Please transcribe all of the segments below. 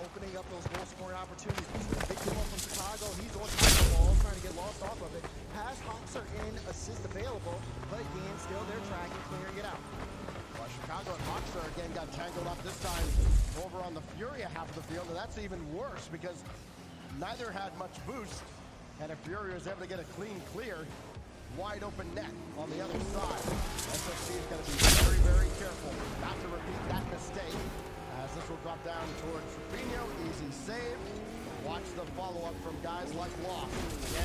opening up those goal scoring opportunities. Big come up from Chicago. He's on top of the ball, trying to get lost off of it. Pass, Hawks are in, assist available, but again, still they're tracking, clearing it out. Well, Chicago and Hawks again got tangled up this time over on the Furia half of the field, and that's even worse because neither had much boost, and if Furia is able to get a clean clear, wide open net on the other side. SSG is going to be very, very careful not to repeat that mistake, as this will drop down towards Fabinho. Easy save. Watch the follow-up from guys like Loft,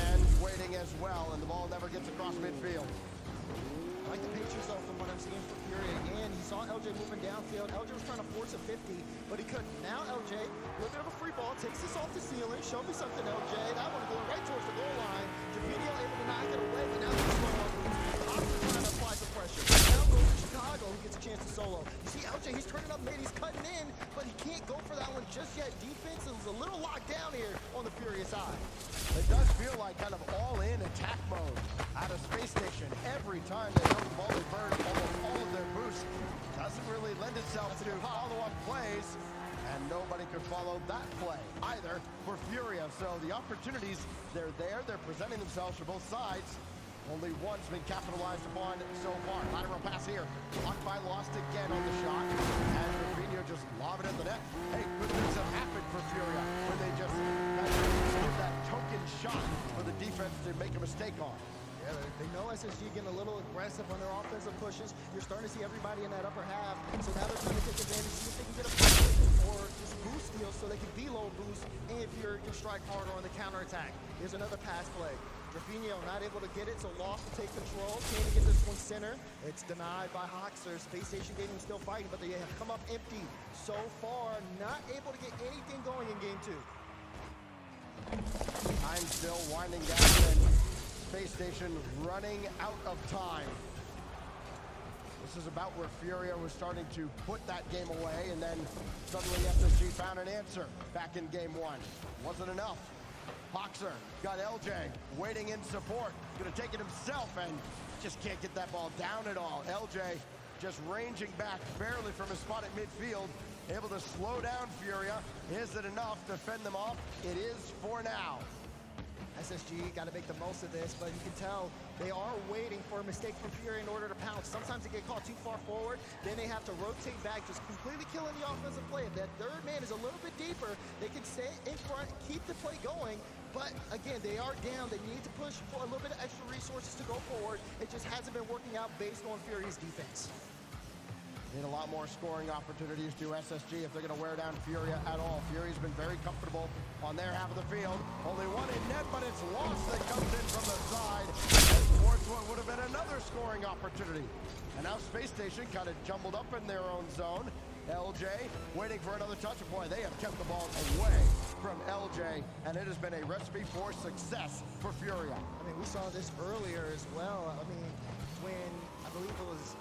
and waiting as well, and the ball never gets across midfield. I like the pictures though from what I'm seeing for Fury. Again, he saw LJ moving downfield. LJ was trying to force a 50, but he couldn't. Now LJ, a little bit of a free ball, takes this off the ceiling. Show me something, LJ. That one going right towards the goal line. Javidio able to knock it away, but now he's slow. Hawks trying to apply some pressure. Now goes to Chicago, who gets a chance to solo. You see LJ, he's turning up mid, he's cutting in, but he can't go for that one just yet. Defense is a little locked down here on the Fury side. It does feel like kind of all-in attack mode out of Space Station. Every time they have the ball, they burn almost all of their boost. Doesn't really lend itself to follow-up plays, and nobody could follow that play either for Furia. So the opportunities, they're there. They're presenting themselves for both sides. Only one's been capitalized upon so far. Lateral pass here. Blocked by Lost again on the shot. And Fabinho just lob it at the net. Hey, good things have happened for Furia when they just give that token shot for the defense to make a mistake on. Yeah, they know SSG getting a little aggressive on their offensive pushes. You're starting to see everybody in that upper half. So now they're trying to take advantage, see if they can get a push or just boost steal so they can be low boost and Fury can strike harder on the counterattack. Here's another pass play. Rafinha not able to get it, so Lost to take control. Can't get this one center. It's denied by Hoxer. Space Station Gaming still fighting, but they have come up empty so far. Not able to get anything going in game two. Time still winding down, and Space Station running out of time. This is about where Furia was starting to put that game away, and then suddenly SSG found an answer back in game one. Wasn't enough. Hoxer got LJ waiting in support. Gonna take it himself and just can't get that ball down at all. LJ just ranging back barely from his spot at midfield. Able to slow down Furia. Is it enough to fend them off? It is for now. SSG got to make the most of this, but you can tell they are waiting for a mistake from Fury in order to pounce. Sometimes they get caught too far forward, then they have to rotate back, just completely killing the offensive play. If that third man is a little bit deeper, they can stay in front, keep the play going, but again, they are down. They need to push for a little bit of extra resources to go forward. It just hasn't been working out based on Fury's defense. Need a lot more scoring opportunities to SSG if they're going to wear down Furia at all. Fury's been very comfortable on their half of the field. Only one in net, but it's Lost that comes in from the side and towards what would have been another scoring opportunity. And now Space Station kind of jumbled up in their own zone. LJ waiting for another touch. Boy, they have kept the ball away from LJ, and it has been a recipe for success for Furia. I mean, we saw this earlier as well. I mean, when I believe it was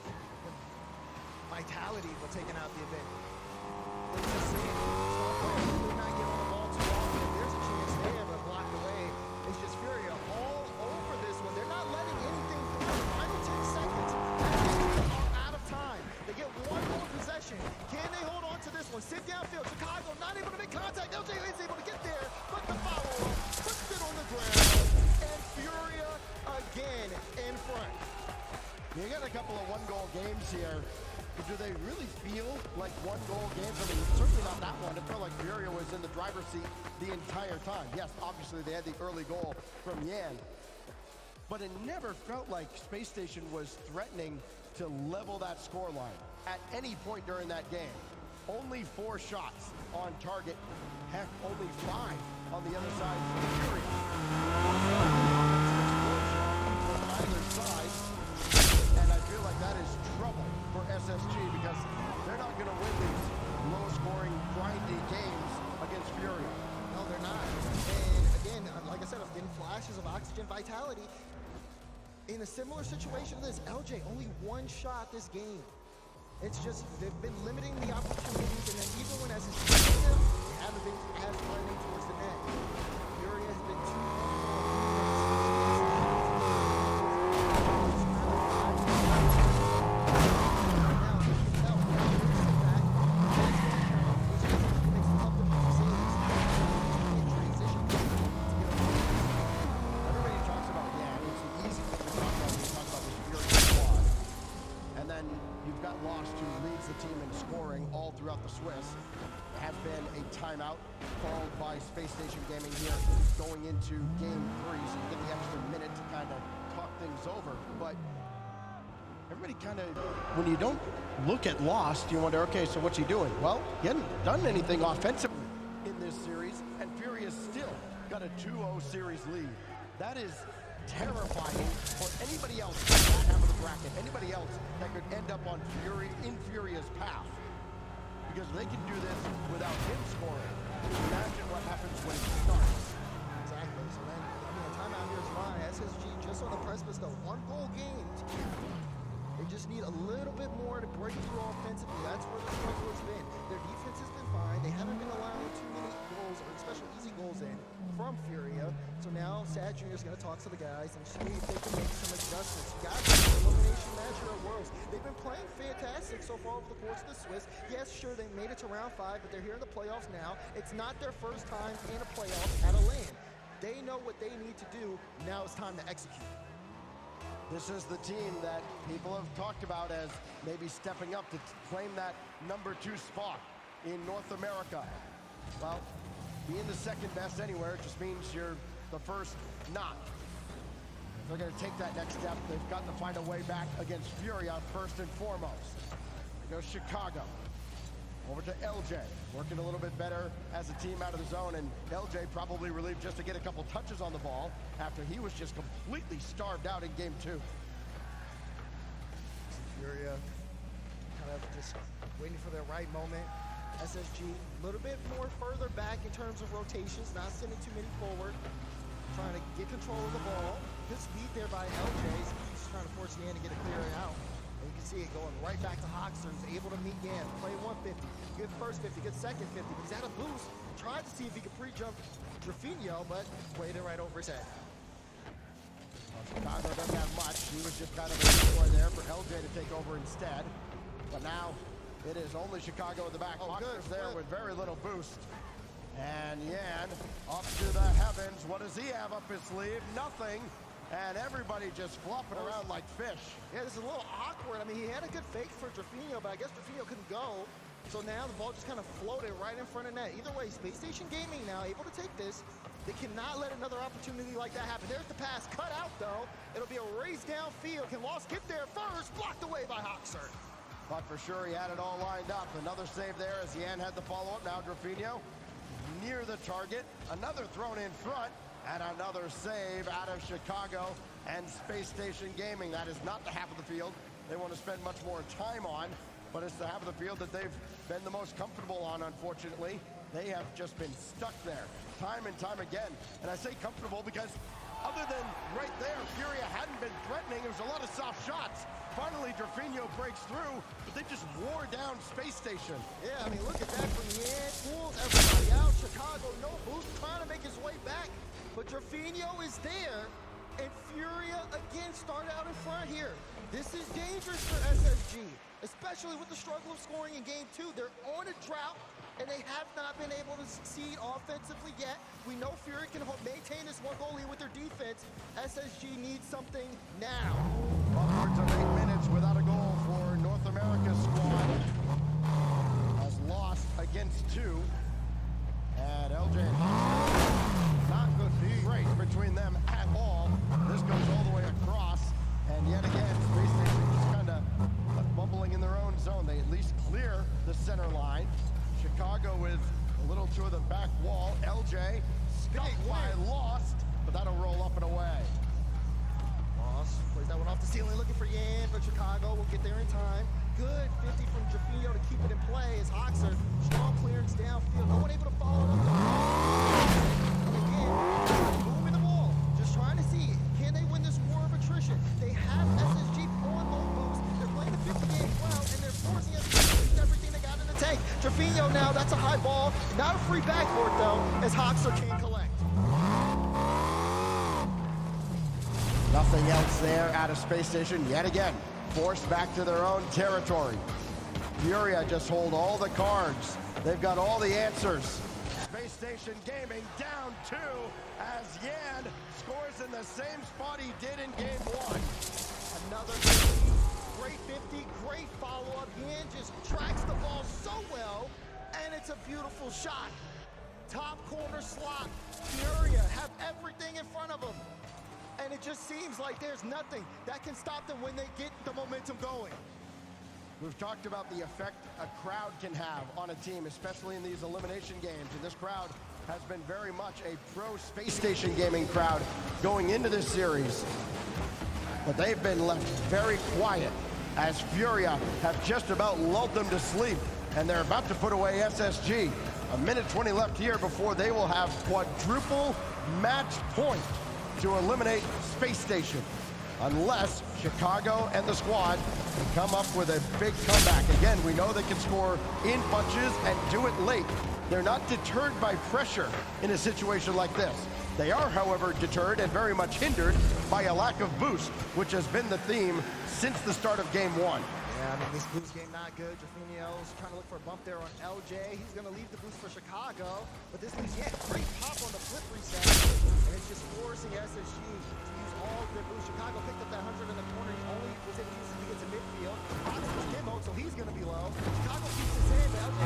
Vitality was taking out the event. They were just saying, star players do not get on the ball too often. If there's a chance there, but blocked away. It's just Furia all over this one. They're not letting anything through. Final 10 seconds. They are out of time. They get one more possession. Can they hold on to this one? Sit downfield. Chicago not able to make contact. LJ is able to get there, but the follow-up puts it on the ground. And Furia again in front. You got a couple of one-goal games here. Do they really feel like one-goal games? I mean, certainly not that one. It felt like Furia was in the driver's seat the entire time. Yes, obviously they had the early goal from Yan. But it never felt like Space Station was threatening to level that scoreline at any point during that game. Only 4 shots on target. Heck, only 5 on the other side for Furia. On either side. And I feel like that is trouble for SSG because they're not going to win these low-scoring, grindy games against Furia. No, they're not. And again, like I said, I'm getting flashes of oxygen vitality. In a similar situation to this, LJ only 1 shot this game. It's just they've been limiting the opportunities, and then even when SSG hit them, they haven't been as running towards the net. Furia has been too scoring all throughout the Swiss. There has been a timeout called by Space Station Gaming here going into game 3, so you get the extra minute to kind of talk things over. But everybody kind of, when you don't look at Lost, you wonder, okay, so what's he doing? Well, he hadn't done anything offensively in this series, and Fury still got a 2-0 series lead. That is terrifying for anybody else in that half of the bracket, anybody else that could end up on Furia's path. Because they can do this without him scoring. Imagine what happens when he starts. Exactly. So then, a timeout here is fine. SSG just on the precipice, though. 1 goal gained. They just need a little bit more to break through offensively. That's where the struggle has been. Their defense has been fine. They haven't been allowing too many goals, or especially easy goals in from Furia. So now C.A.B. Jr. is going to talk to the guys and see if they can make some adjustments. You got the elimination match here at Worlds. They've been playing fantastic so far over the course of the Swiss. Yes, sure, they made it to round 5, but they're here in the playoffs now. It's not their first time in a playoff at a LAN. They know what they need to do. Now it's time to execute. This is the team that people have talked about as maybe stepping up to claim that number 2 spot in North America. Well, being the second best anywhere just means you're the first not. If they're going to take that next step, they've got to find a way back against Furia first and foremost. There goes Chicago. Over to LJ, working a little bit better as a team out of the zone, and LJ probably relieved just to get a couple touches on the ball after he was just completely starved out in game 2. Furia kind of just waiting for their right moment. SSG a little bit more further back in terms of rotations, not sending too many forward, trying to get control of the ball. Good speed there by LJ. He's trying to force Yan to get a clear out. And you can see it going right back to Hoxer, who's able to meet Yan, play 150, good first 50, good second 50. He's at a boost, tried to see if he could pre-jump Drafinho, but waited right over his head. Chicago doesn't have much. He was just kind of a decoy there for LJ to take over instead. But now it is only Chicago in the back. Hoxer's there with very little boost. And Yan up to the heavens. What does he have up his sleeve? Nothing. And everybody just flopping around like fish. Yeah, this is a little awkward. I mean, he had a good fake for Drafinho, but I guess Drafinho couldn't go. So now the ball just kind of floated right in front of net. Either way, Space Station Gaming now able to take this. They cannot let another opportunity like that happen. There's the pass cut out, though. It'll be a race downfield. Can Lost get there first? Blocked away by Hoxer. But for sure, he had it all lined up. Another save there as Yan had the follow-up. Now Drafinho near the target. Another thrown in front. And another save out of Chicago and Space Station Gaming. That is not the half of the field they want to spend much more time on, but it's the half of the field that they've been the most comfortable on, unfortunately. They have just been stuck there time and time again. And I say comfortable because other than right there, Furia hadn't been threatening. There was a lot of soft shots. Finally, Drafinho breaks through, but they just wore down Space Station. Yeah, I mean, look at that from Yan. Pulls everybody out. Chicago, no boost, trying to make his way back. But Drafinho is there, and Furia again start out in front here. This is dangerous for SSG, especially with the struggle of scoring in game 2. They're on a drought, and they have not been able to succeed offensively yet. We know Fury can maintain this 1 goal lead with their defense. SSG needs something now. Upwards of 8 minutes without a goal for North America's squad. Has lost against 2. And LJ and Hoxer, not good race between them at all. This goes all the way across. And yet again, Space Station just kind of bubbling in their own zone. They at least clear the center line. Chicago with a little to the back wall. LJ stopped by Lost, but that'll roll up and away. Lost plays that one off the ceiling, looking for Yan, but Chicago will get there in time. Good 50 from Drafinho to keep it in play as Hoxer, strong clearance downfield. No one able to follow it up. And again, moving the ball, just trying to see, can they win this war of attrition? They have SSG on low boost. They're playing the 50 game well, and they're forcing us to use everything they got in the tank. Drafinho now, that's a high ball. Not a free backboard, though, as Hoxer can collect. Nothing else there out of Space Station yet again. Forced back to their own territory. Furia just hold all the cards. They've got all the answers. Space Station Gaming down 2 as Yan scores in the same spot he did in game 1. Another great 50, great follow-up. Yan just tracks the ball so well, and it's a beautiful shot. Top corner slot. Furia have everything in front of them. And it just seems like there's nothing that can stop them when they get the momentum going. We've talked about the effect a crowd can have on a team, especially in these elimination games. And this crowd has been very much a pro Space Station Gaming crowd going into this series. But they've been left very quiet as Furia have just about lulled them to sleep. And they're about to put away SSG. A minute 20 left here before they will have quadruple match point to eliminate Space Station. Unless Chicago and the squad can come up with a big comeback. Again, we know they can score in bunches and do it late. They're not deterred by pressure in a situation like this. They are, however, deterred and very much hindered by a lack of boost, which has been the theme since the start of game one. Yeah, I mean, this boost game not good. Jaffinio's trying to look for a bump there on LJ. He's going to leave the boost for Chicago. But this leaves, yeah, great pop on the flip reset. And it's just forcing SSG to use all of their boost. Chicago picked up that 100 in the corner. He only was able to use it to get to midfield. Fox was demo, so he's going to be low. Chicago keeps his in, but LJ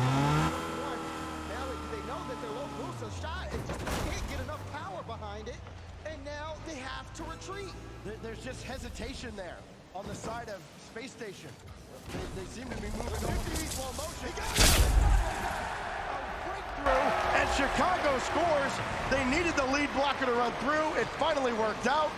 one. Now they know that they're low boost, so shot, it just can't get enough power behind it. And now they have to retreat. There's just hesitation there on the side of Space Station. They seem to be moving over in slow motion. A breakthrough, and Chicago scores. They needed the lead blocker to run through. It finally worked out,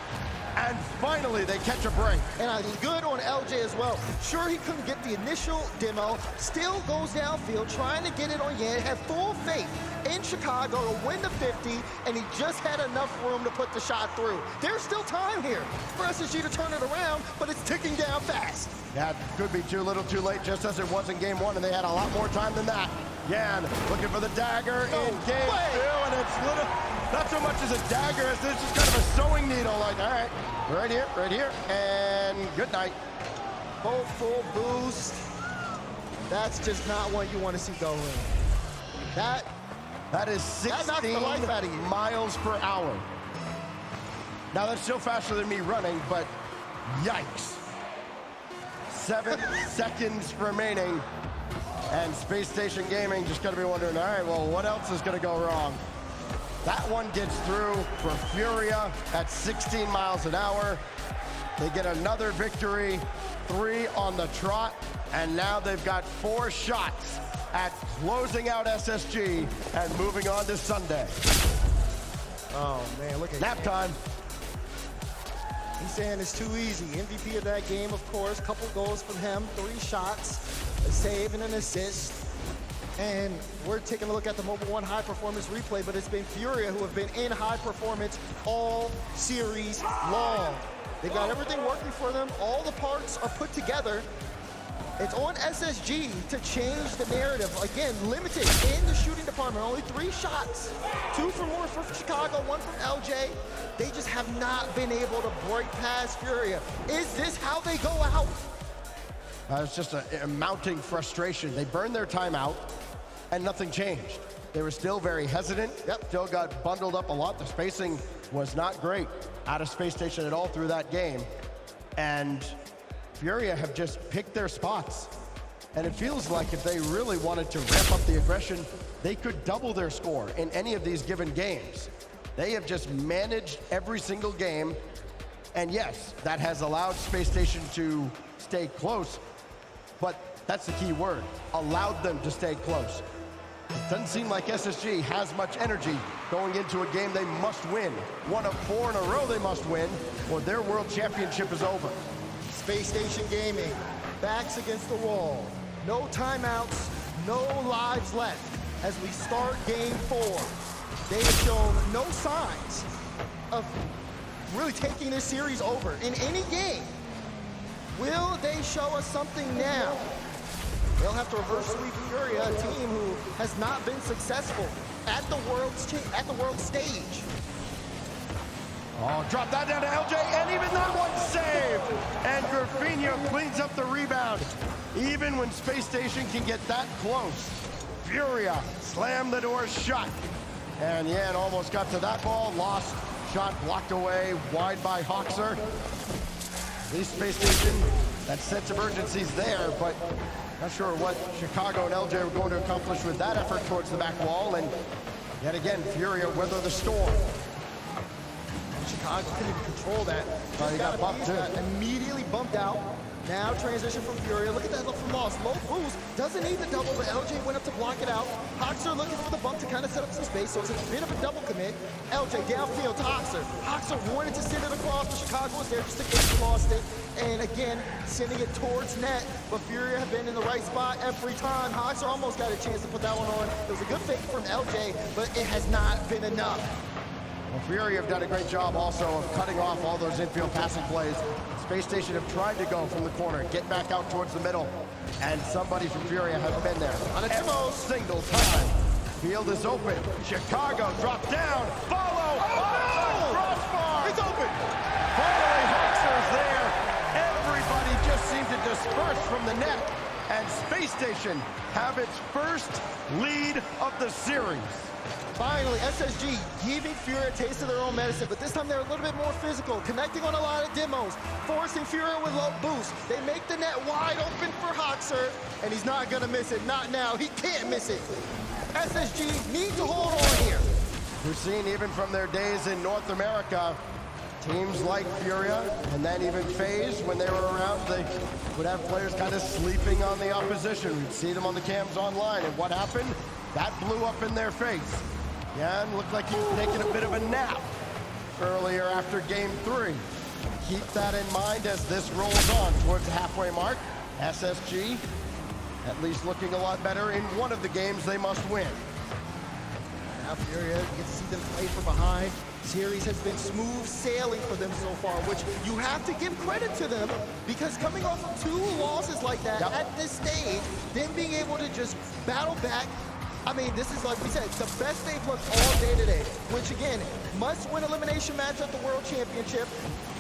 and finally they catch a break. And I think good on LJ as well. Sure, he couldn't get the initial demo, still goes downfield, trying to get it on Yan, had full faith in Chicago to win the 50, and he just had enough room to put the shot through. There's still time here for SSG to turn it around, but it's ticking down fast. That could be too little too late, just as it was in game one, and they had a lot more time than that. Yan looking for the dagger in game two, and it's little, not so much as a dagger as this is kind of a sewing needle. Like, all right, right here, and good night. Both full boost. That's just not what you want to see go in. That is 16 miles per hour. Now that's still faster than me running, but yikes. 7 seconds remaining, and Space Station Gaming just gotta be wondering, all right, well, what else is gonna go wrong? That one gets through for Furia at 16 miles an hour. They get another victory, 3 on the trot, and now they've got 4 shots at closing out SSG and moving on to Sunday. Oh man, look at nap time. He's saying it's too easy. MVP of that game, of course. Couple goals from him, 3 shots, a save and an assist. And we're taking a look at the Mobile One high performance replay, but it's been Furia who have been in high performance all series long. They've got everything working for them. All the parts are put together. It's on SSG to change the narrative. Again, limited in the shooting department. Only 3 shots. 2 from Chicago, 1 from LJ. They just have not been able to break past Furia. Is this how they go out? It's just a mounting frustration. They burned their timeout, and nothing changed. They were still very hesitant. Still got bundled up a lot. The spacing was not great out of Space Station at all through that game. And Furia have just picked their spots. And it feels like if they really wanted to ramp up the aggression, they could double their score in any of these given games. They have just managed every single game. And yes, that has allowed Space Station to stay close. But that's the key word, allowed them to stay close. It doesn't seem like SSG has much energy going into a game they must win. 1 of 4 in a row they must win, or their world championship is over. Space Station Gaming, backs against the wall. No timeouts, no lives left as we start game 4. They have shown no signs of really taking this series over in any game. Will they show us something now? They'll have to reverse sweep Furia, a team who has not been successful at the world stage. Oh, drop that down to LJ, and even that one's saved. And Graffinho cleans up the rebound. Even when Space Station can get that close, Furia slammed the door shut. And Yan almost got to that ball, lost, shot blocked away, wide by Hoxer. At least Space Station That sense of urgency's there, but not sure what Chicago and LJ were going to accomplish with that effort towards the back wall. And yet again, Furia weather the storm. Chicago couldn't even control that. He got bumped too. Immediately bumped out. Now transition from Furia. Look at that look from Lost. Low boost. Doesn't need the double, but LJ went up to block it out. Hoxer looking for the bump to kind of set up some space, so it's a bit of a double commit. LJ downfield to Hoxer. Hoxer wanted to send it across, but Chicago was there just in case he lost it. And again, sending it towards net, but Furia had been in the right spot every time. Hoxer almost got a chance to put that one on. It was a good fake from LJ, but it has not been enough. Well, Fury have done a great job also of cutting off all those infield passing plays. Space Station have tried to go from the corner, get back out towards the middle, and somebody from Furia has been there. On a Every single time. Field is open. Chicago drop down. Follow. Crossbar. It's open. Finally, Hoxer's there. Everybody just seemed to disperse from the net, and Space Station have its first lead of the series. Finally, SSG giving Furia a taste of their own medicine, but this time they're a little bit more physical, connecting on a lot of demos, forcing Furia with low boost. They make the net wide open for Hoxer, and he's not gonna miss it. Not now. He can't miss it. SSG need to hold on here. We've seen even from their days in North America, teams like Furia and then even FaZe, when they were around, they would have players kind of sleeping on the opposition. We'd see them on the cams online, and what happened? That blew up in their face. Jan looked like he was taking a bit of a nap earlier after game 3. Keep that in mind as this rolls on towards the halfway mark. SSG at least looking a lot better in one of the games they must win. Now Furia, you get to see them play from behind. Series has been smooth sailing for them so far, which you have to give credit to them, because coming off of 2 losses like that at this stage, then being able to just battle back. I mean, this is, like we said, the best they've looked all day today, which again, must-win elimination match at the World Championship.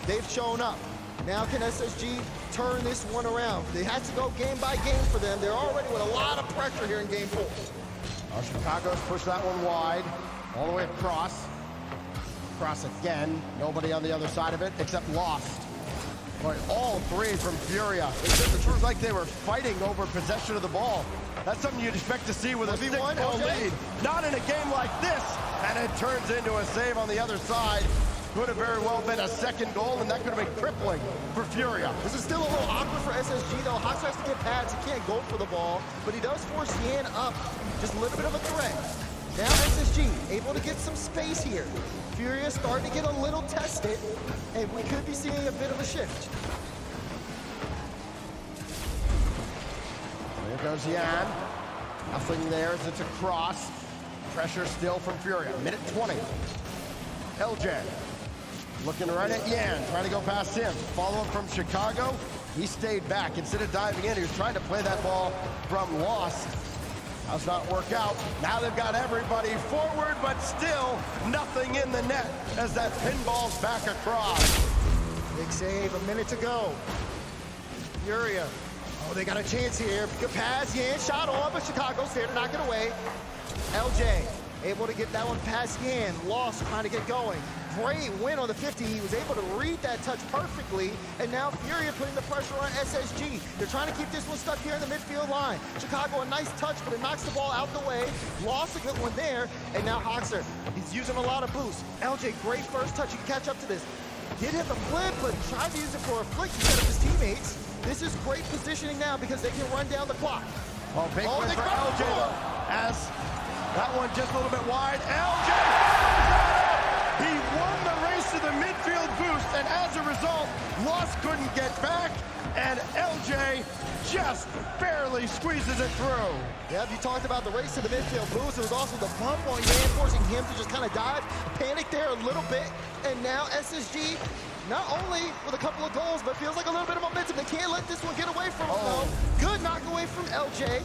They've shown up. Now can SSG turn this one around? They had to go game by game for them. They're already with a lot of pressure here in game 4. Chicago's pushed that one wide, all the way across. Cross again, nobody on the other side of it except Lost. But all 3 from Furia. It was like they were fighting over possession of the ball. That's something you'd expect to see with a 6-goal lead. Not in a game like this. And it turns into a save on the other side. Could have very well been a 2nd goal, and that could have been crippling for Furia. This is still a little awkward for SSG, though. Hoxer has to get pads. He can't go for the ball, but he does force Yan up. Just a little bit of a threat. Now SSG able to get some space here. Furia starting to get a little tested, and we could be seeing a bit of a shift. There goes Yan. Nothing there as it's a cross. Pressure still from Furia. Minute 20. LJ looking right at Yan, trying to go past him. Follow-up from Chicago. He stayed back. Instead of diving in, he was trying to play that ball from Lost. Does not work out. Now they've got everybody forward, but still nothing in the net as that pinball's back across. Big save, a minute to go. Furia. Oh, they got a chance here. Good pass, Yan, shot on, but Chicago's there to knock it away. LJ able to get that one past Yan. Lost trying to get going. Great win on the 50. He was able to read that touch perfectly, and now Furia putting the pressure on SSG. They're trying to keep this one stuck here in the midfield line. Chicago, a nice touch, but it knocks the ball out the way. Lost a good one there, and now Hoxer. He's using a lot of boost. LJ, great first touch. You can catch up to this. Did hit the flip, but tried to use it for a flick instead of his teammates. This is great positioning now because they can run down the clock. Oh, big win for LJ, as that one just a little bit wide. LJ he won the race to the midfield boost, and as a result, Lost couldn't get back, and LJ just barely squeezes it through. Yeah, you talked about the race to the midfield boost. It was also the bump on Yan, forcing him to just kind of dive, panic there a little bit, and now SSG, not only with a couple of goals, but feels like a little bit of momentum. They can't let this one get away from them, though. Good knock away from LJ.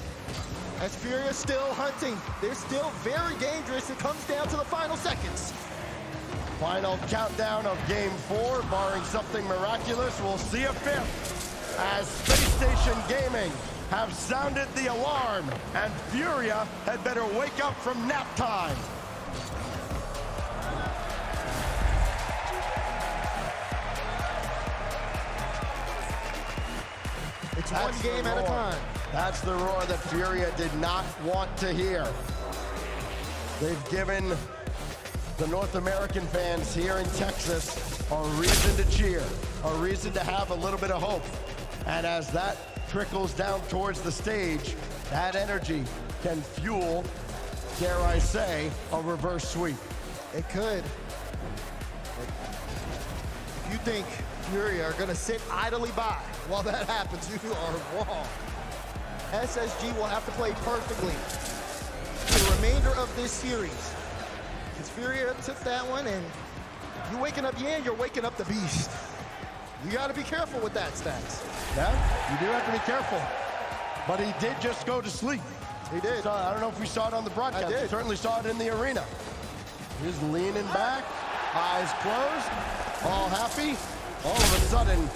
As Furia still hunting, they're still very dangerous. It comes down to the final seconds. Final countdown of game 4, barring something miraculous, we'll see a 5th. As Space Station Gaming have sounded the alarm, and Furia had better wake up from nap time. It's one game at a time. That's the roar that Furia did not want to hear. They've given the North American fans here in Texas a reason to cheer, a reason to have a little bit of hope. And as that trickles down towards the stage, that energy can fuel, dare I say, a reverse sweep. It could. If you think Furia are gonna sit idly by while that happens, you are wrong. SSG will have to play perfectly for the remainder of this series. Because Furia took that one, and you waking up Yan, you're waking up the beast. You gotta be careful with that, Stacks. Yeah, you do have to be careful. But he did just go to sleep. He did. So, I don't know if we saw it on the broadcast. I did. We certainly saw it in the arena. He's leaning back, eyes closed, all happy. All of a sudden,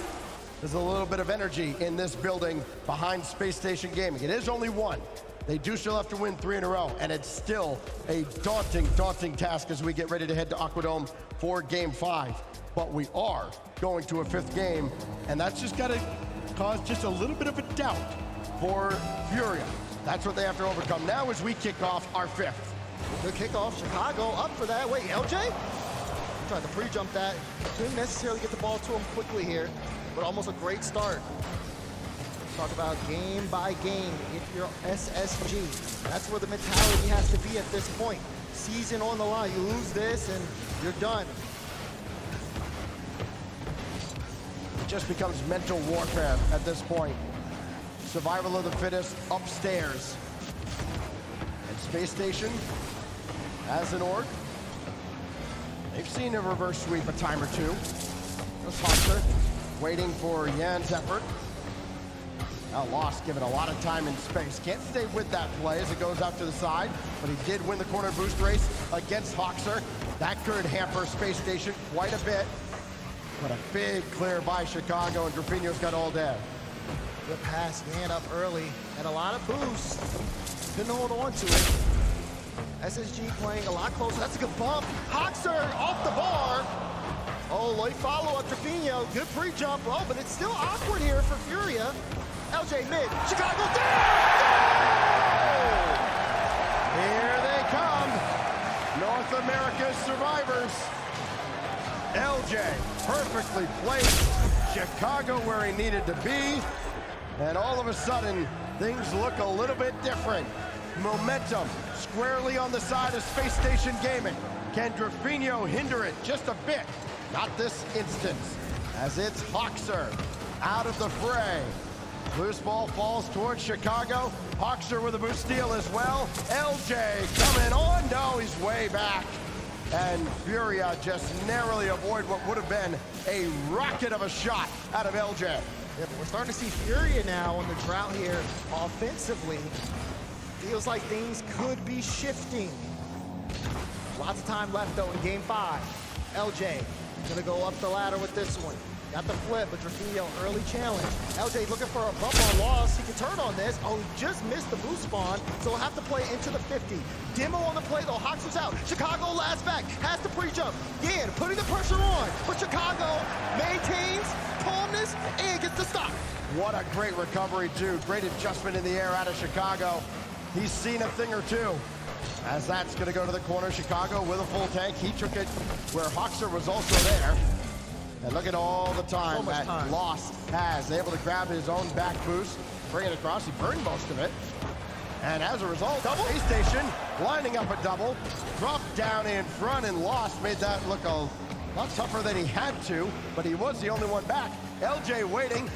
there's a little bit of energy in this building behind Space Station Gaming. It is only one. They do still have to win 3 in a row, and it's still a daunting, daunting task as we get ready to head to Aquadome for Game 5. But we are going to a 5th game, and that's just got to cause just a little bit of a doubt for Furia. That's what they have to overcome now as we kick off our 5th. Good kickoff, Chicago up for that. Wait, LJ? Tried to pre-jump that. Didn't necessarily get the ball to him quickly here, but almost a great start. Talk about game by game if you're SSG. That's where the mentality has to be at this point. Season on the line. You lose this and you're done. It just becomes mental warfare at this point. Survival of the fittest upstairs. And Space Station, as an org, they've seen a reverse sweep a time or two. There's Foster waiting for Yan's effort. Now Lost given a lot of time and space. Can't stay with that play as it goes out to the side, but he did win the corner boost race against Hoxer. That could hamper Space Station quite a bit. But a big clear by Chicago, and Drafinho's got all day. Good pass, Yan up early, and a lot of boost. Couldn't hold on to it. SSG playing a lot closer. That's a good bump. Hoxer off the bar. Oh, late follow-up, Drafinho. Good pre-jump. Oh, but it's still awkward here for Furia. LJ mid. Chicago down! Here they come. North America's survivors. LJ perfectly placed. Chicago where he needed to be. And all of a sudden, things look a little bit different. Momentum squarely on the side of Space Station Gaming. Can Drafinho hinder it just a bit? Not this instance, as it's Hoxer out of the fray. Loose ball falls towards Chicago. Hoxer with a boost steal as well. LJ coming on. No, he's way back. And Furia just narrowly avoid what would have been a rocket of a shot out of LJ. Yeah, but we're starting to see Furia now on the drought here offensively. Feels like things could be shifting. Lots of time left though in game 5. LJ gonna go up the ladder with this one. Got the flip, but Drafinho early challenge. LJ looking for a bump on loss. He can turn on this. Oh, he just missed the boost spawn, so he'll have to play into the 50. Demo on the play though, Hoxer's out. Chicago last back, has to pre-jump. Yan putting the pressure on, but Chicago maintains calmness and gets the stop. What a great recovery too. Great adjustment in the air out of Chicago. He's seen a thing or two. As that's gonna go to the corner, Chicago with a full tank. He took it where Hoxer was also there. And look at all the time that Lost has. Able to grab his own back boost, bring it across. He burned most of it. And as a result, Space Station lining up a double. Dropped down in front, and Lost made that look a lot tougher than he had to, but he was the only one back. LJ waiting.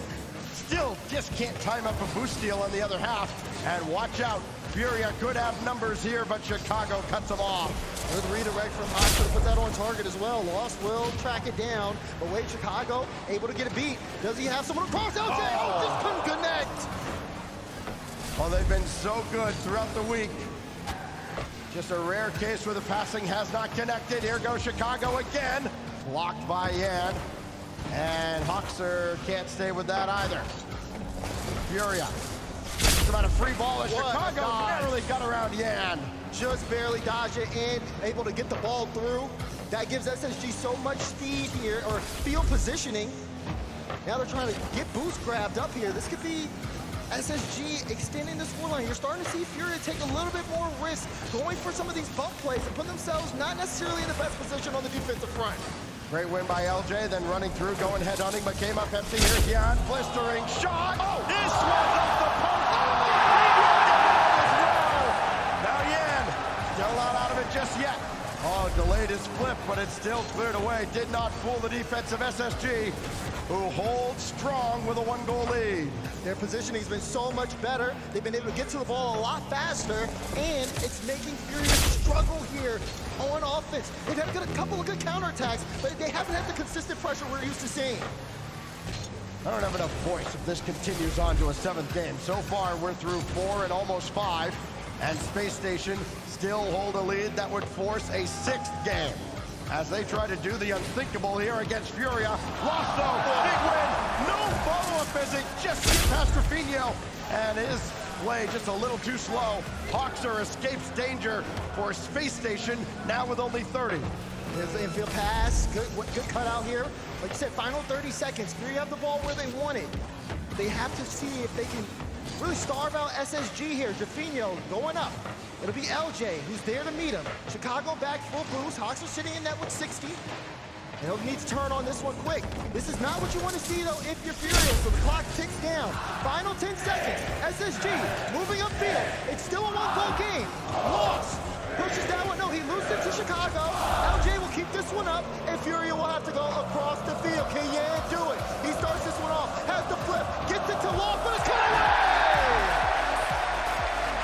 Still just can't time up a boost steal on the other half. And watch out, Furia could have numbers here, but Chicago cuts them off. Good redirect from Hoxer to put that on target as well. Lost will track it down, but wait, Chicago able to get a beat. Does he have someone across? LJ just couldn't connect. Well, they've been so good throughout the week. Just a rare case where the passing has not connected. Here goes Chicago again. Blocked by Yan. And Hoxer can't stay with that either. Furia. It's about a free ball as Chicago narrowly got around Yan. Just barely dodge it and able to get the ball through. That gives SSG so much speed here, or field positioning. Now they're trying to get boost grabbed up here. This could be SSG extending the scoreline. You're starting to see Furia take a little bit more risk, going for some of these bump plays and put themselves not necessarily in the best position on the defensive front. Great win by LJ, then running through, going head-hunting, but came up empty here. Gian, blistering shot. Oh, this was off the post. Now Yan, still not out of it just yet. Oh, delayed his flip, but it's still cleared away. Did not fool the defense of SSG, who holds strong with a 1-goal lead. Their positioning has been so much better. They've been able to get to the ball a lot faster, and it's making Furia struggle here on offense. They've had a couple of good counterattacks, but they haven't had the consistent pressure we're used to seeing. I don't have enough voice if this continues on to a 7th game. So far, we're through 4 and almost 5, and Space Station still hold a lead that would force a 6th game as they try to do the unthinkable here against Furia. Lost though, big win, no follow-up as it just gets past Rafinho, and his play just a little too slow. Hawkser escapes danger for Space Station, now with only 30. There's the infield pass, good cutout here. Like you said, final 30 seconds. Furia have the ball where they want it. They have to see if they can really starve out SSG here. Rafinho going up. It'll be LJ who's there to meet him. Chicago back full boost. Hawks are sitting in net with 60. And he'll need to turn on this one quick. This is not what you want to see though if you're Furious, so the clock ticks down. Final 10 seconds. SSG moving upfield. It's still a 1-goal game. Lost. Pushes down one. No, he loses it to Chicago. LJ will keep this one up, and Furia will have to go across the field. Can Yan do it? He starts this one off. Has the flip. Gets it to Loft, but it's cut away!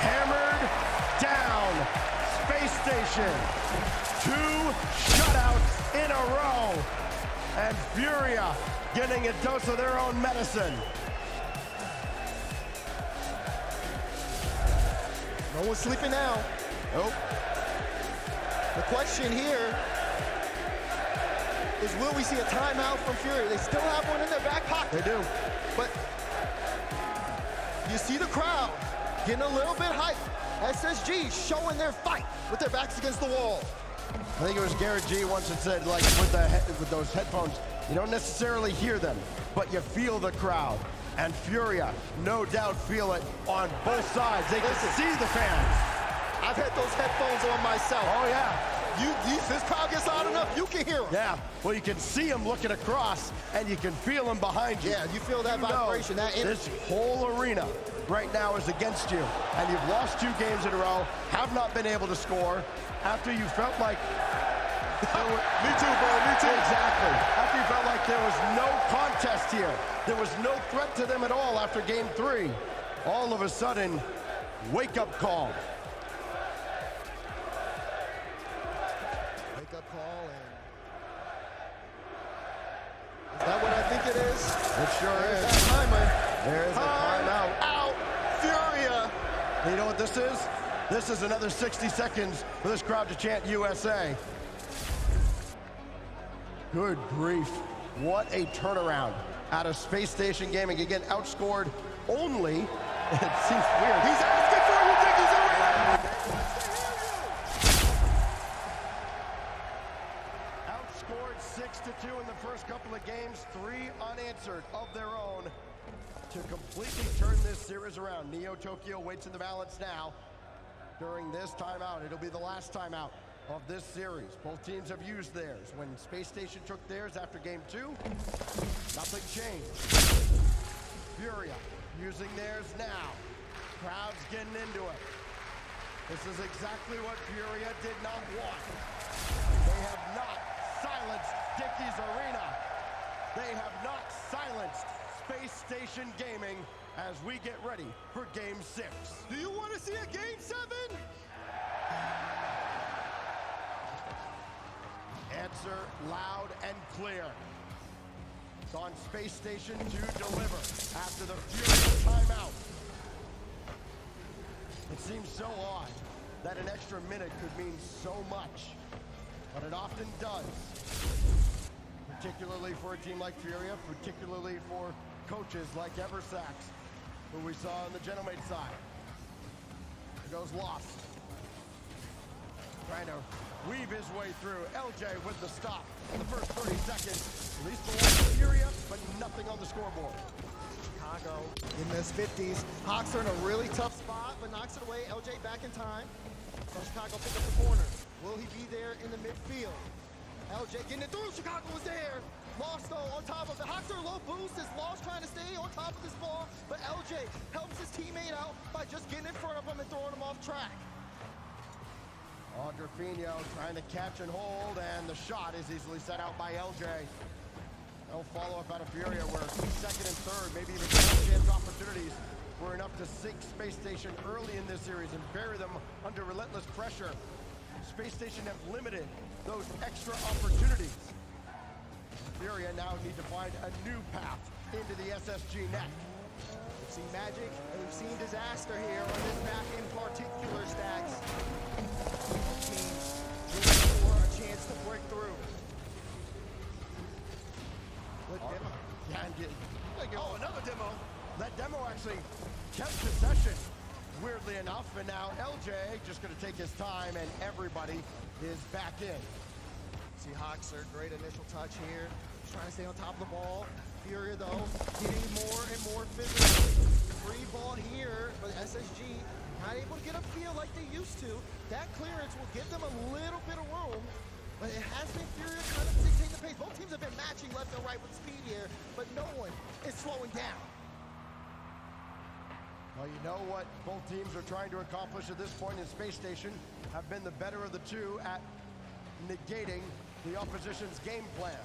Hammered down. Space Station. 2 shutouts in a row. And Furia getting a dose of their own medicine. No one's sleeping now. Nope. The question here is, will we see a timeout from Furia? They still have one in their back pocket. They do. But you see the crowd getting a little bit hyped. SSG showing their fight with their backs against the wall. I think it was Garrett G once that said, like, with those headphones, you don't necessarily hear them, but you feel the crowd. And Furia, no doubt, feel it on both sides. They can see the fans. I've had those headphones on myself. Oh, yeah. This crowd gets loud enough, you can hear them. Yeah, well, you can see them looking across, and you can feel them behind you. Yeah, you feel that vibration, that energy. This whole arena right now is against you, and you've lost 2 games in a row, have not been able to score, after you felt like... Me too, bro, me too. Exactly. After you felt like there was no contest here. There was no threat to them at all after game 3. All of a sudden, wake-up call. Wake-up call, and... Is that what I think it is? It sure is. That timer. There's a timeout. Out, Furia. You know what this is? This is another 60 seconds for this crowd to chant USA. Good grief. What a turnaround out of Space Station Gaming. Again, outscored only, it seems weird. He's asking for it. You think he's around? Outscored 6-2 in the first couple of games, 3 unanswered of their own to completely turn this series around. Neo Tokyo waits in the balance now during this timeout. It'll be the last timeout of this series. Both teams have used theirs. When Space Station took theirs after game 2, nothing changed. Furia using theirs now. Crowd's getting into it. This is exactly what Furia did not want. They have not silenced Dickies Arena. They have not silenced Space Station Gaming as we get ready for game 6. Do you want to see a game 7? Answer loud and clear. It's on Space Station to deliver after the Furia timeout. It seems so odd that an extra minute could mean so much, but it often does. Particularly for a team like Furia, particularly for coaches like Eversax, who we saw on the Genomate side. It goes Lost. trying to weave his way through. LJ with the stop in the first 30 seconds. At least the one Furia, but nothing on the scoreboard. Chicago in this 50s. Hawks are in a really tough spot, but knocks it away. LJ back in time. So Chicago pick up the corner. Will he be there in the midfield? LJ getting it through. Chicago was there. Lost though on top of it. Hawks are low boost. Is Lost trying to stay on top of this ball, but LJ helps his teammate out by just getting in front of him and throwing him off track. Andrefino trying to catch and hold, and the shot is easily set out by LJ. No follow-up out of Furia, where second and third, maybe even third chance opportunities were enough to sink Space Station early in this series and bury them under relentless pressure. Space Station have limited those extra opportunities. Furia now need to find a new path into the SSG net. We've seen magic and we've seen disaster here on this map in particular, Stacks. Both teams looking for a chance to break through. Good demo. Oh, another demo. That demo actually kept possession, weirdly enough, and now LJ just going to take his time, and everybody is back in. See Hawkser, great initial touch here. Trying to stay on top of the ball. Furia, though, getting more and more physical. Free ball here, but SSG not able to get a feel like they used to. That clearance will give them a little bit of room, but it has been Furia kind of dictating the pace. Both teams have been matching left and right with speed here, but no one is slowing down. Well, you know what both teams are trying to accomplish at this point in Space Station have been the better of the two at negating the opposition's game plan.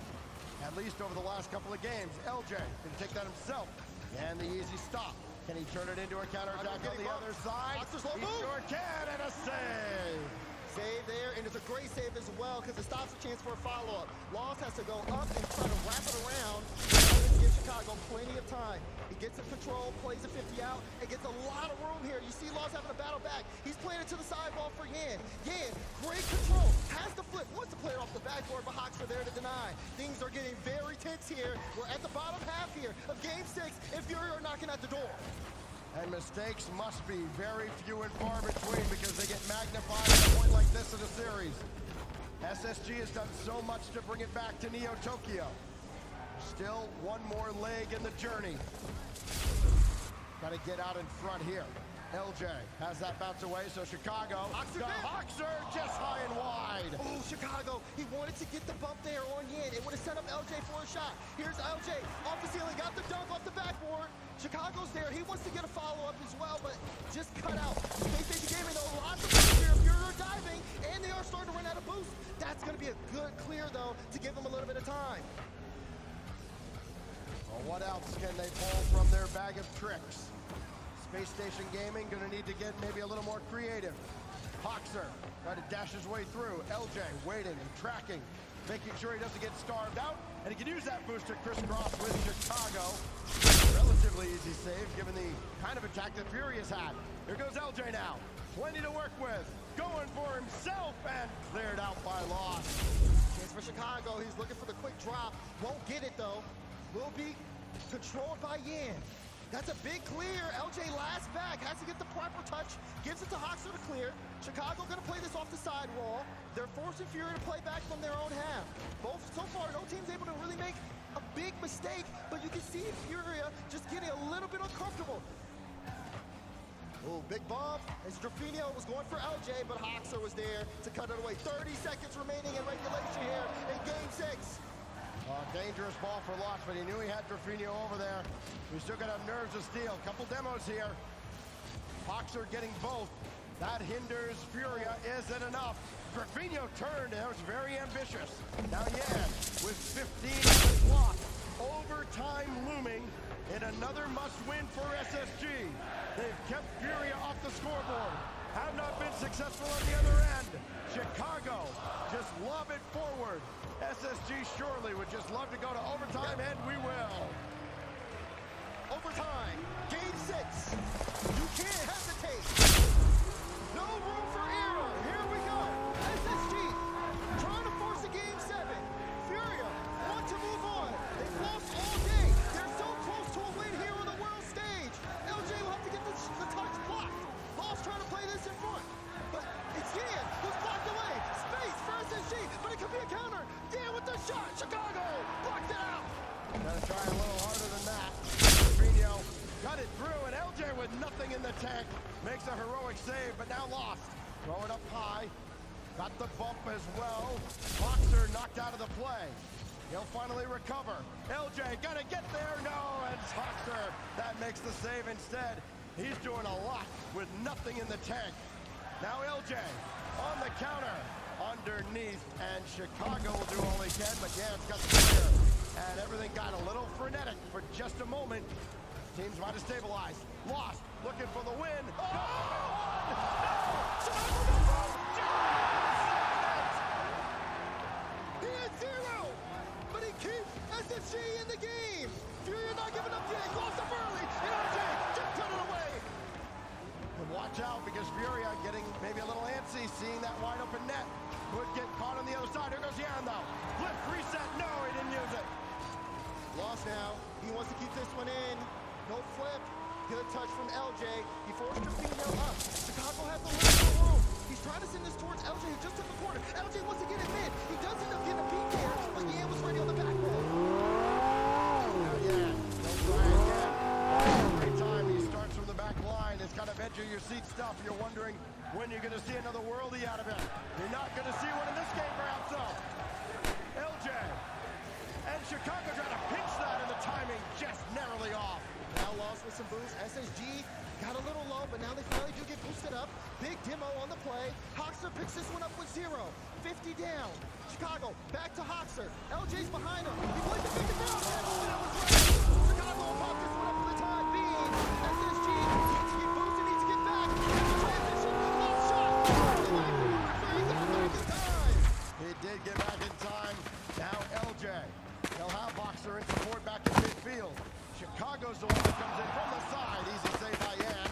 At least over the last couple of games. LJ can take that himself. And the easy stop. Can he turn it into a counterattack on the other side? He sure can, and a save. Save there, and it's a great save as well because it stops a chance for a follow-up. Lost has to go up and try to wrap it around. This gives Chicago plenty of time. He gets in control, plays a 50 out, and gets a lot of room here. You see Lost having a battle back. He's playing it to the sideball for Yan. Yan, great control, has the flip, wants to play it off the backboard, but Hawks are there to deny. Things are getting very tense here. We're at the bottom half here of Game 6, and Fury are knocking at the door. And mistakes must be very few and far between because they get magnified at a point like this in a series. SSG has done so much to bring it back to Neo Tokyo. Still one more leg in the journey. Got to get out in front here. LJ has that bounce away, so Chicago. Hawkser just high and wide. Oh, Chicago, he wanted to get the bump there on Yin. It would have set up LJ for a shot. Here's LJ off the ceiling, got the dunk off the backboard. Chicago's there, he wants to get a follow-up as well, but just cut out. Space Station Gaming, though, lots of boost here. Fury are diving, and they are starting to run out of boost. That's going to be a good clear, though, to give them a little bit of time. Well, what else can they pull from their bag of tricks? Space Station Gaming gonna need to get maybe a little more creative. Hawkser trying to dash his way through. LJ waiting and tracking, making sure he doesn't get starved out, and he can use that boost to crisscross with Chicago. Relatively easy save given the kind of attack that Fury has had. Here goes LJ now. Plenty to work with. Going for himself and cleared out by Lost. Chance for Chicago. He's looking for the quick drop. Won't get it though. Will be controlled by Yan. That's a big clear. LJ last back, has to get the proper touch, gives it to Hawkser to clear. Chicago gonna play this off the side wall. They're forcing Fury to play back from their own half. Both, so far, no team's able to really make a big mistake, but you can see Furia just getting a little bit uncomfortable. Oh, big bump. As Drafino was going for LJ, but Hawkser was there to cut it away. 30 seconds remaining in regulation here in Game 6. Dangerous ball for Lost, but he knew he had Drafino over there. He's still gonna have nerves of steel. Couple demos here. Hawkser getting both. That hinders Furia. Is it enough? Drafino turned, and that was very ambitious. Now Yan with 15 on the clock. Overtime looming in another must-win for SSG. They've kept Furia off the scoreboard. Have not been successful on the other end. Chicago just lob it forward. SSG surely would just love to go to overtime, and we will. Overtime, Game 6. You can't hesitate. No room for error. Here we go. SSG trying to force a Game 7. Furia want to move on. They've lost all day. They're so close to a win here on the world stage. LJ will have to get the touch blocked. Lost trying to play this in front, but it's Yan who's blocked away. Try a little harder than that. Trevino got it through, and LJ with nothing in the tank makes a heroic save, but now lost. Throw it up high. Got the bump as well. Boxer knocked out of the play. He'll finally recover. LJ gonna get there. No, and Hoxer, that makes the save instead. He's doing a lot with nothing in the tank. Now LJ on the counter. Underneath, and Chicago will do all he can, but Jan's got the clear. And everything got a little frenetic for just a moment. Teams might have stabilized. Lost, looking for the win. Oh! No! He had 0, but he keeps SSG in the game. Fury not giving up yet. He lost up early, and RJ just put it away. And watch out, because Furia getting maybe a little antsy, seeing that wide open net. Could get caught on the other side. Here goes Jan, though. Flip, reset. No, he didn't use it. Lost now. He wants to keep this one in. No flip. Good touch from LJ. He forced Trevino up. Chicago has a little bit of room. He's trying to send this towards LJ, who just took the corner. LJ wants to get it mid. He does end up getting a peek there, but Yan was ready on the back wall. Now Jan, don't try again. Every time he starts from the back line, it's kind of edge of your seat stuff. You're wondering when you're going to see another worldie out of him. You're not going to see one in this game, perhaps, though. LJ. And Chicago trying to pinch that, and the timing just narrowly off. Now lost with some boost. SSG got a little low, but now they finally do get boosted up. Big demo on the play. Hoxer picks this one up with 0. 50 down. Chicago back to Hoxer. LJ's behind him. He plays the 50 down. And it was right. Chicago will pop this one up for the time being. SSG needs to get boosted, needs to get back. Transition, lost shot. He's out back in time. He did get back in time. Now LJ. They'll have Boxer in support back in midfield. Chicago's the one that comes in from the side. Easy save by Yan.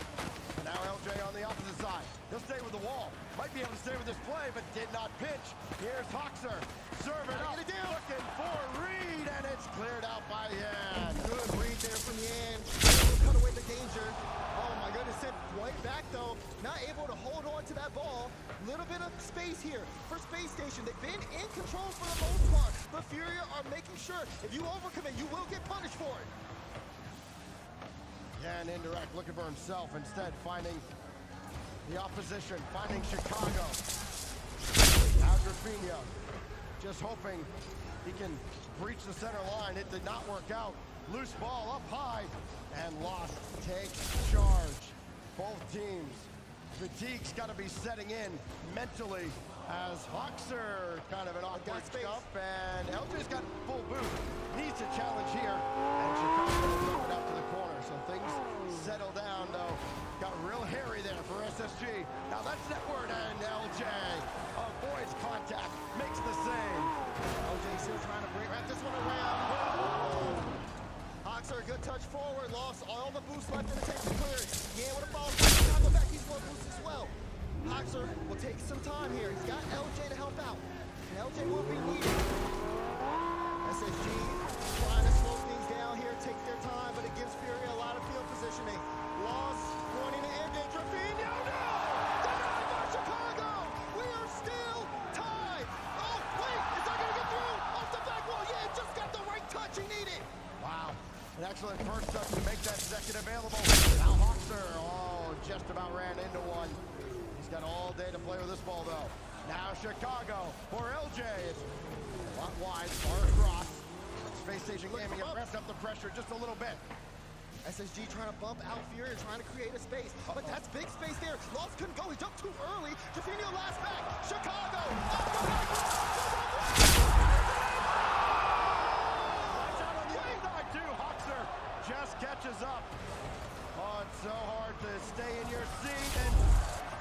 And now LJ on the opposite side. He'll stay with the wall. Might be able to stay with this play, but did not pitch. Here's Hoxer. Serve it up. Looking for Reed, and it's cleared out by Yan. Good read there from Yan. Cut away the danger. Oh my goodness, sent right back though. Not able to hold on to that ball. Little bit of space here for Space Station. They've been in control for the most part, but Furia are making sure if you overcommit, you will get punished for it. Yan indirect, looking for himself, instead finding the opposition, finding Chicago. Now Grafino, just hoping he can breach the center line. It did not work out. Loose ball up high, and Lost takes charge. Both teams, fatigue's got to be setting in mentally as Hoxer kind of an awkward jump, and LJ's got full boot. Needs a challenge here, and Chicago will throw it out to the corner. So things settle down, though. Got real hairy there for SSG. Now that's netward, and LJ avoids contact, makes the save. LJ still trying to wrap this one around. Hoxer, good touch forward, lost all the boost left in the tank to clear it. Yeah, with a ball, Chicago back, he's more boost as well. Hoxer will take some time here. He's got LJ to help out, and LJ will be needed. SSG trying to slow things down here, take their time, but it gives Fury a lot of field positioning. Lost, pointing to end it. Trevino, no! Denied by Chicago! We are still tied! Oh, wait, is that gonna get through? Off the back wall, yeah, just got the right touch he needed! Wow, an excellent first touch to make that second available. Now Hoxer, just about ran into one. He's got all day to play with this ball, though. Now Chicago for LJ. It's a lot wide, far across. Space Station gaming it, ramped up the pressure just a little bit. SSG trying to bump out Fury, trying to create a space. But that's big space there. Lost couldn't go. He jumped too early. Trevino last back. Chicago. Off the back. Watch out on the other side, too. Hoxer just catches up. Oh, it's so hard to stay in your seat and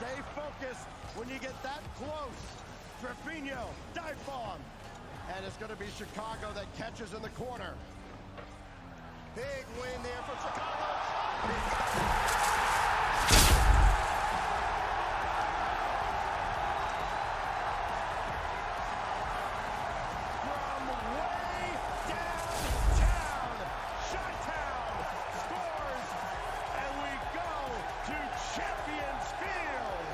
stay focused when you get that close. Trevino, dive bomb. And it's going to be Chicago that catches in the corner. Big win there for Chicago. From way downtown, Chi-Town scores, and we go to Champions Field.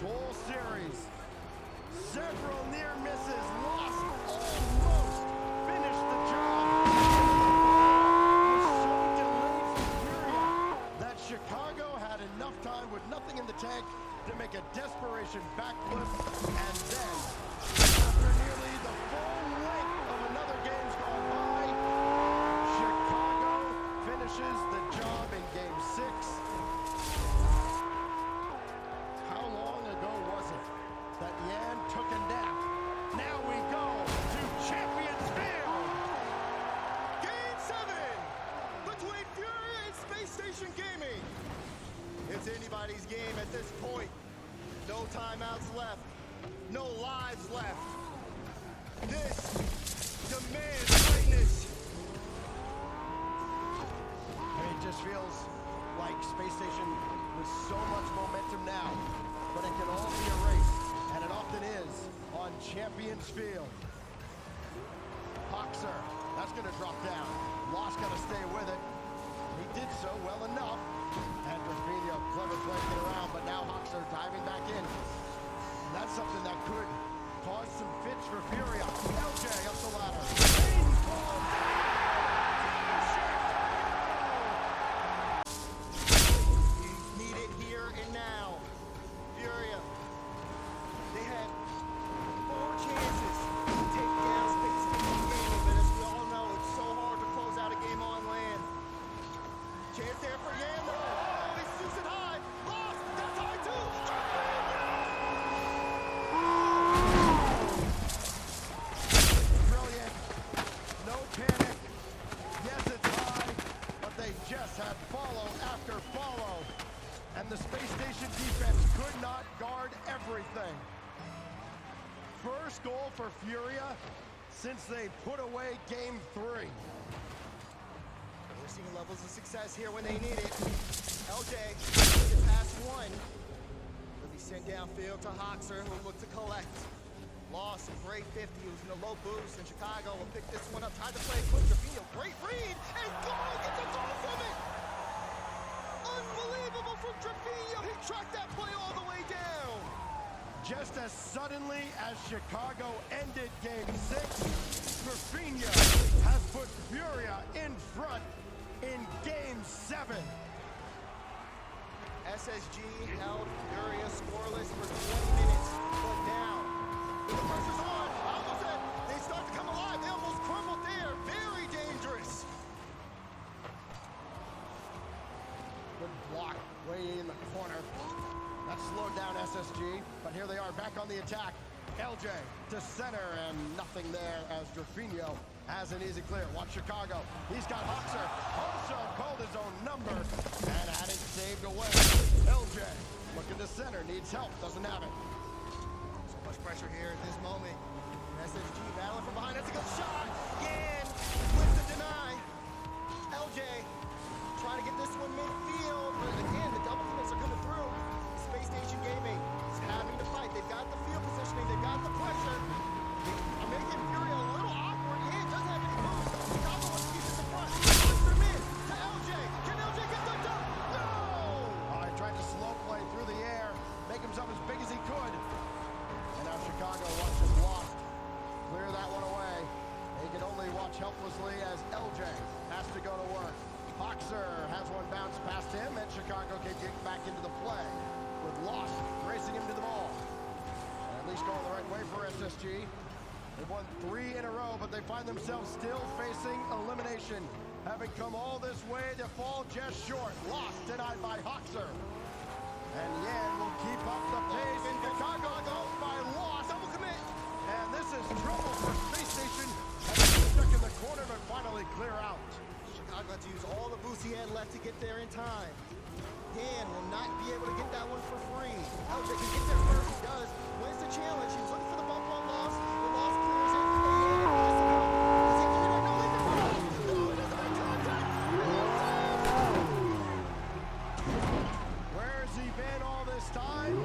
whole series. Several near misses, lost, almost finished the job. Was so delayed from Furia that Chicago had enough time with nothing in the tank to make a desperation backflip, and then, after nearly the full length of another game's gone by, Chicago finishes the job in Game 6. How long ago was it that Yan took a nap? Now we go to Champions Field! Game 7 between Furia and Space Station Gaming. It's anybody's game at this point. No timeouts left. No lives left. This demands greatness. It just feels like Space Station with so much momentum now, but it can all be erased, and it often is on Champions Field. Hoxer, that's going to drop down. Lost got to stay with it. He did so well enough. And Rafinha, clever playing it around, but now Hoxer diving back in. That's something that could cause some fits for Furia. LJ up the ladder. Painful You need it here and now. Furia. They had 4 chances to take down Space Station Gaming, but as we all know, it's so hard to close out a game on land. Chance there for Yan. Oh, he shoots it high. Lost. That's high too. brilliant. No panic. Yes, it's high, but they just had follow after follow. And the Space Station defense could not guard everything. First goal for Furia since they put away Game 3. We're seeing levels of success here when they need it. LJ get past 1. Will be sent downfield to Hoxer, who will look to collect. Lost a great 50. He was in a low boost, and Chicago will pick this one up. Tried to play a quick Trevino. Great read, and goal! Gets a goal from it! Unbelievable from Trevino. He tracked that play all the way down. Just as suddenly as Chicago ended Game 6, Rafinha has put Furia in front in Game 7. SSG held Furia scoreless for 20 minutes, but now, when the pressure's on, I almost said they start to come alive. They almost crumbled there. Very dangerous. Good block way in the corner. That slowed down SSG, but here they are back on the attack. LJ to center, and nothing there as Rafinha has an easy clear. Watch Chicago. He's got Hoxer. Also called his own number and had it saved away. LJ looking to center, needs help, doesn't have it. So much pressure here at this moment. SSG battling from behind. That's a good shot. Yan wins to deny. LJ trying to get this one midfield, but again, the double commits are coming through. Space Station Gaming is having to fight. They've got the field positioning. They've got the pressure. I'm making Furia a little awkward. Yan doesn't have any moves. Chicago wants to keep this in front. Puts them in to LJ. Can LJ get the dunk? No! He tried to slow play through the air, make himself as big as he could. And now Chicago watches Lost clear that one away. He can only watch helplessly as LJ has to go to work. Hoxer has one bounce past him, and Chicago can get back into the play with Lost racing him to the ball. And at least going the right way for SSG. They've won 3 in a row, but they find themselves still facing elimination, having come all this way to fall just short. Lost denied by Hoxer. And Yan will keep up the pace in Chicago, goes by Lost. Double commit. And this is trouble for Space Station as he's stuck in the corner but finally clear out. Chicago had to use all the boost he had left to get there in time. Yan will not be able to get that one for free. LJ can get there first. He does. Wins the challenge. He was looking for the bump on Lost. The Lost clears it. And Yan has to go. Does he get it? No, leave it for Lost. No, it doesn't make contact. Where's he been all this time?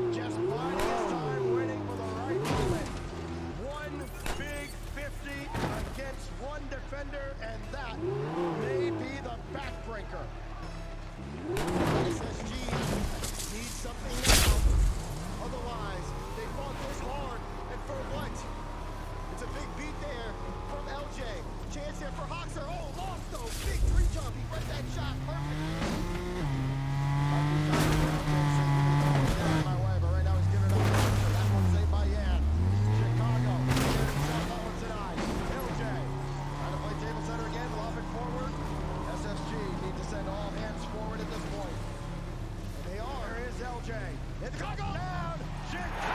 Just biding his time, waiting for the right moment. One big 50 against one defender, and that may be the backbreaker. SSG needs something now. Chicago down. Chicago.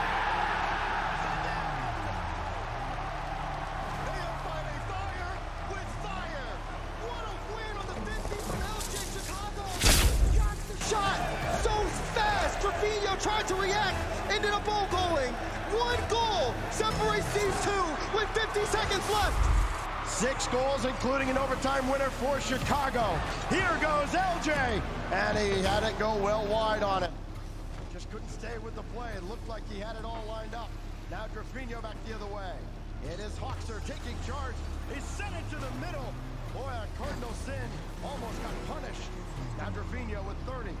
They are fighting fire with fire. What a win on the 50 from LJ Chicago. Got the shot so fast. Trevino tried to react. Ended up all going. One goal separates these two with 50 seconds left. 6 goals, including an overtime winner for Chicago. Here goes LJ, and he had it go well wide on it. Just couldn't stay with the play. It looked like he had it all lined up. Now Trevino back the other way. It is Hawkser taking charge. He sent it to the middle. Boy, a cardinal sin almost got punished. Now Trevino with 30.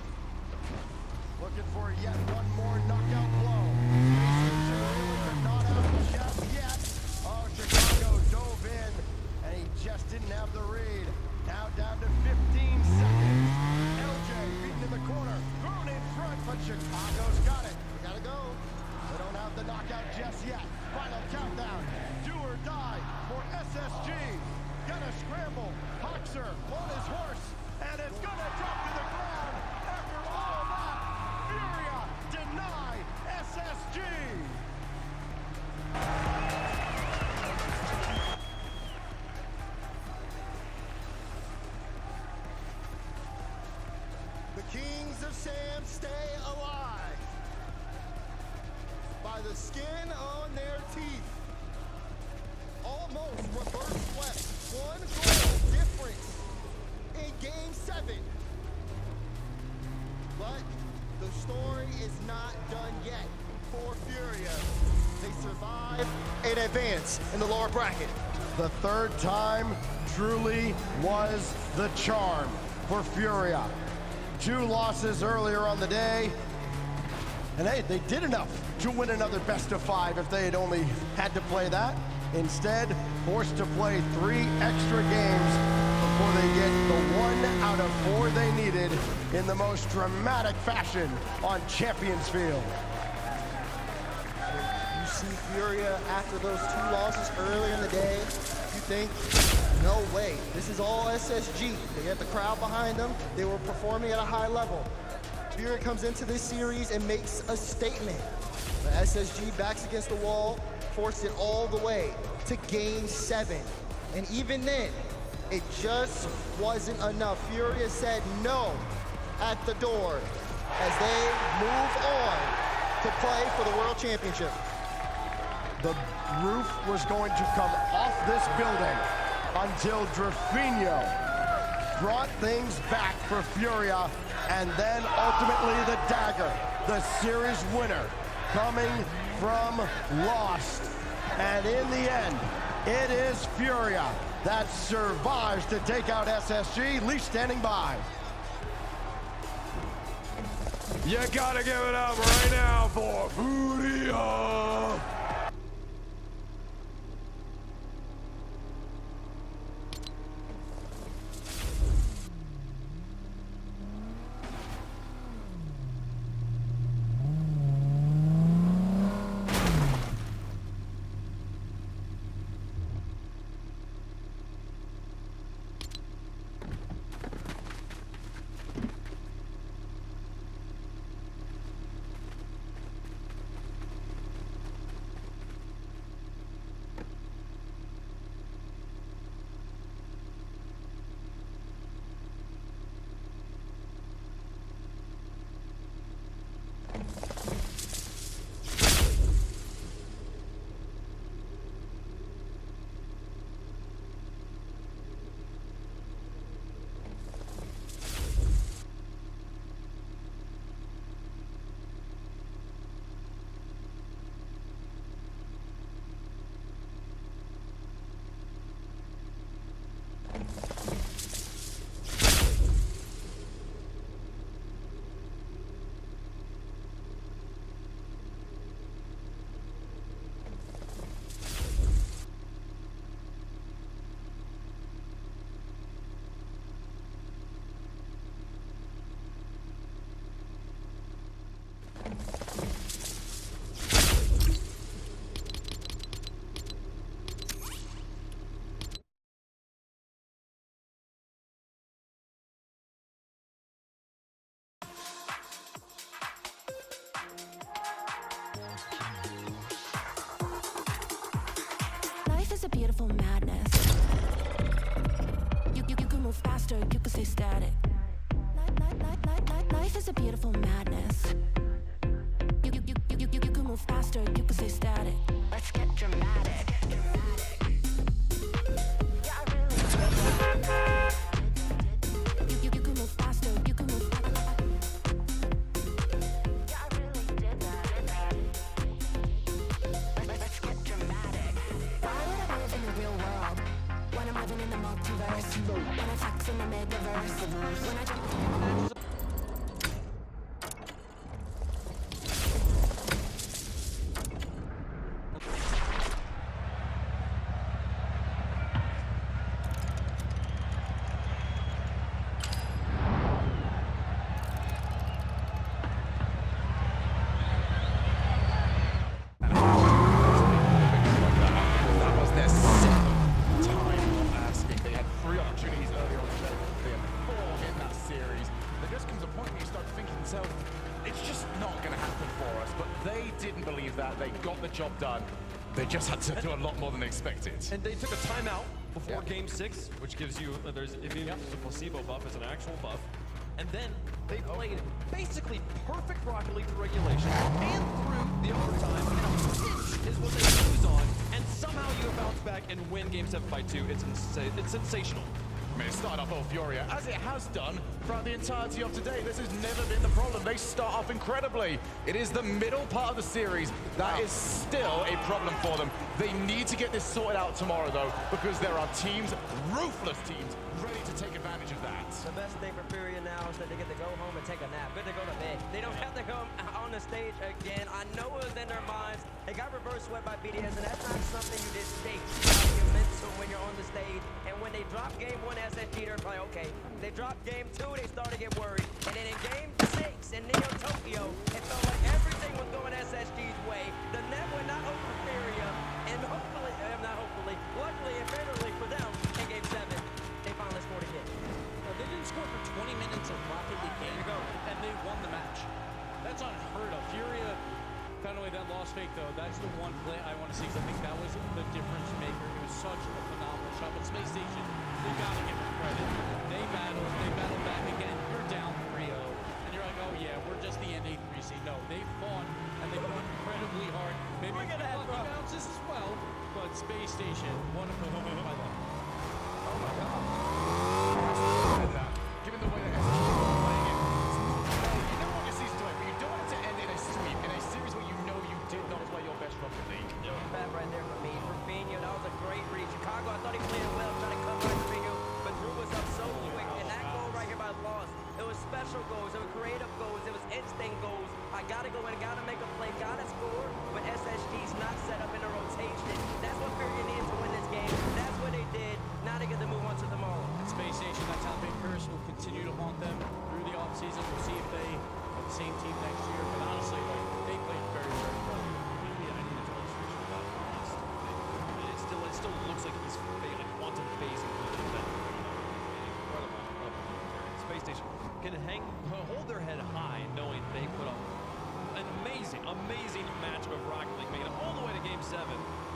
Looking for yet one more knockout blow. But not out just yet. Oh, Chicago dove in, and he just didn't have the read. Now down to 15 seconds. LJ beaten in the corner, thrown in front, but Chicago's got it. We gotta go. They don't have the knockout just yet. Final countdown. Do or die for SSG. Gonna scramble. Hawkser on his horse, and it's gonna drop to the ground. After all that, Furia deny SSG. The Kings of Sam stay alive by the skin on their teeth. Almost reverse swept. 1 goal difference in Game 7. But the story is not done yet for Furia. They survive and advance in the lower bracket. The third time truly was the charm for Furia. 2 losses earlier on the day, and hey, they did enough to win another best of 5 if they had only had to play that. Instead, forced to play 3 extra games before they get the 1 out of 4 they needed in the most dramatic fashion on Champions Field. You see Furia after those 2 losses earlier in the day, you think, no way, this is all SSG. They had the crowd behind them, they were performing at a high level. Furia comes into this series and makes a statement. The SSG backs against the wall, forced it all the way to Game 7. And even then, it just wasn't enough. Furia said no at the door as they move on to play for the World Championship. The roof was going to come off this building until Trevino brought things back for Furia, and then ultimately the dagger, the series winner, coming from Lost. And in the end, it is Furia that survives to take out SSG. Lee standing by. You gotta give it up right now for Furia! faster, you could stay static. Life is a beautiful madness. You can move faster, you can stay static. Let's get dramatic. Yeah, I really you can move faster, you can move faster. Yeah, I really did that. Let's get dramatic. Why would I live in the real world when I'm living in the multiverse? When I tax in the metaverse, when I jump. They got the job done. They just had to do a lot more than they expected. And they took a timeout before game 6, which gives you, if you use a placebo buff, it's an actual buff. And then they played basically perfect Rocket League through regulation and through the overtime. And a pinch is what they lose on. And somehow you bounce back and win game 7 by 2. It's sensational. I mean, it started off all Furia, as it has done throughout the entirety of today. This has never been the problem. They start off incredibly. It is the middle part of the series that is still a problem for them. They need to get this sorted out tomorrow, though, because there are teams, ruthless teams, ready to take advantage of that. The best thing for Furia now is that they get to go home and take a nap. Good to go to bed. They don't have to come on the stage again. I know it was in their minds. They got reverse swept by BDS, and that's not something you just take your mental when you're on the stage. And when they drop game 1 SSG, they're like, okay. They drop game 2, they start to get worried. And then in game 6 in Neo Tokyo, it felt like everything was going SSG's way. The net went not over Furia, and hopefully, luckily and favorably for them, in game 7, they finally scored again. They didn't score for 20 minutes of Rocket League game, and they won the match. That's unheard of. Furia found a way that lost fake, though. That's the one play I want to see, because I think that was the difference maker. It was such a phenomenal shot. But Space Station, they got to give them credit. They battled back again. You're down 3-0, and you're like, oh yeah, we're just the N83 seed. No, they fought, and they fought incredibly hard. Maybe a few lucky bounces as well, but Space Station, one of them by them. Oh my God. Given the way that SSG is playing it, you never want your season to end, but you don't want it to end in a sweep, in a series where you know you did not play your best Rocket League. Bad right there for me. Fabinho, that was a great read. Chicago, I thought he played well, trying to cut by Fabinho, but Drew was up so quick, and that goal right here by Lost, it was special goals, it was creative goals, it was instinct goals. I gotta go in, gotta make a play, gotta score, but SSG's not set up in a rotation. That's what Furia needs to win this game. That's what they did. Now they get to move on to tomorrow. Space Station, that talented curse will continue to haunt them through the offseason. We'll see if they are the same team next year. But honestly, they played very, very well. I need an illustration of that. It still looks like he's like quantum phasing through the event. Incredible. Space Station can hold their head high, knowing they put up an amazing match of Rocket League, making it all the way to Game 7.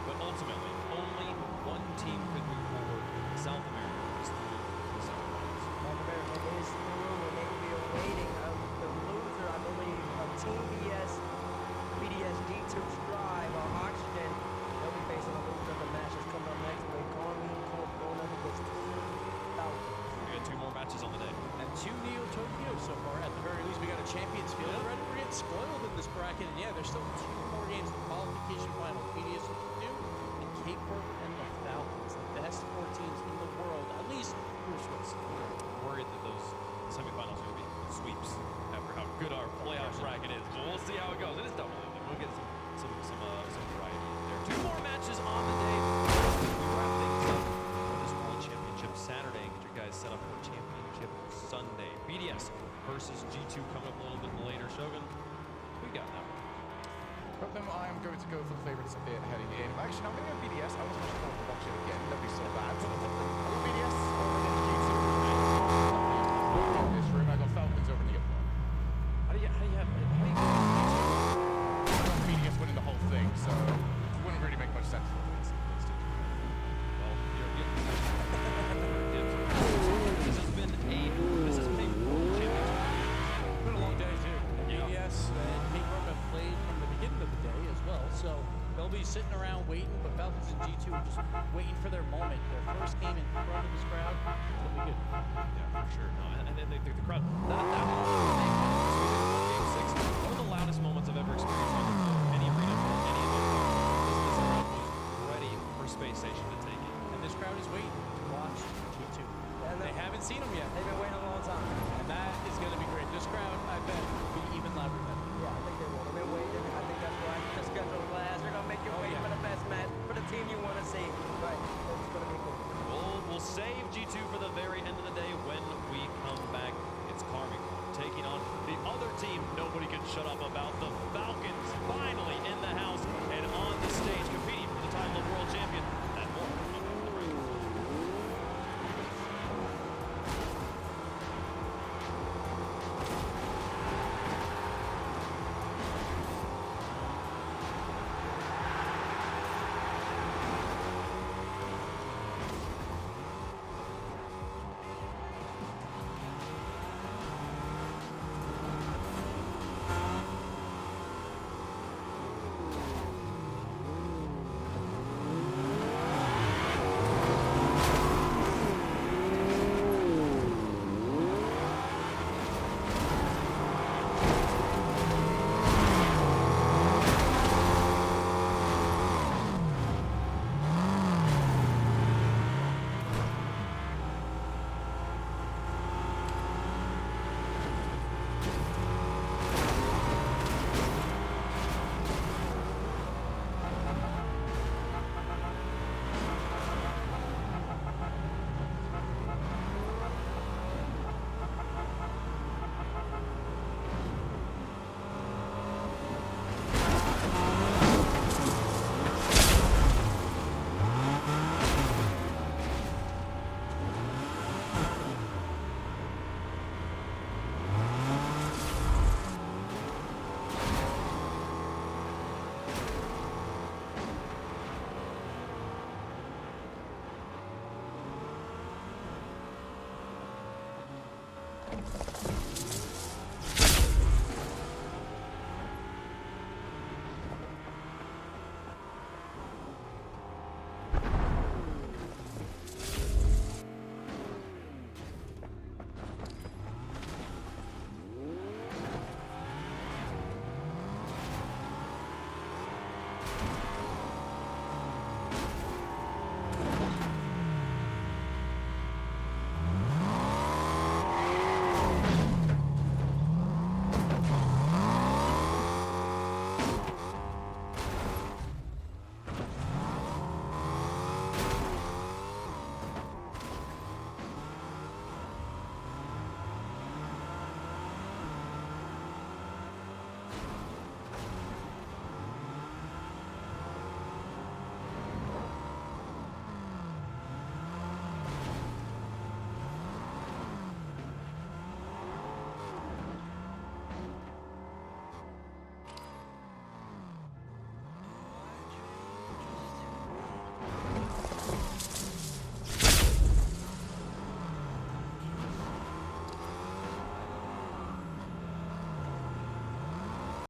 But ultimately, only one team could move forward. South America is through the semifinals. South America is through, and they will be awaiting the loser, I believe, of Team BS, BDS D2 Strive, or Oxygen. They'll be facing the loser of the match that's coming up next week. Carmine Corp going up against South. We got 2 more matches on the day. And 2 Neo Tokyo so far. At the very least, we got a Champions Field already. We're getting spoiled in this bracket. And yeah, there's still 2 more games. The qualification final. BDS will do, and Cape Verde and the Falcons, the best 4 teams in the world, at least through Swiss. Worried that those semifinals are going to be sweeps after how good our playoff bracket is. But we'll see how it goes. It is double. We'll get some variety there. 2 more matches on the day. We wrap things up for this World Championship Saturday and get you guys set up for Championship Sunday. BDS versus G2 coming up a little bit later. Shogun, we got that one. But then I am going to go for the favorites a bit heading in. Actually, I'm going to go BDS. I wasn't sure to watch it again. That'd be so bad. I go BDS over the G2. In this room, I got Falcons over the other one. How do you I got BDS winning the whole thing, so it wouldn't really make much sense for me. Well, you're getting this has been So they'll be sitting around waiting, but Falcons and G2 are just waiting for their moment. Their first game in front of this crowd, it'll be good. Yeah, for sure. No, and then the crowd. That game 6, one of the loudest moments I've ever experienced on any arena, any of them. This crowd was ready for Space Station to take it. And this crowd is waiting to watch G2. And They haven't seen them yet. They've been waiting a long time. And that is going to be great. This crowd, I bet, will be even louder than. Yeah, I think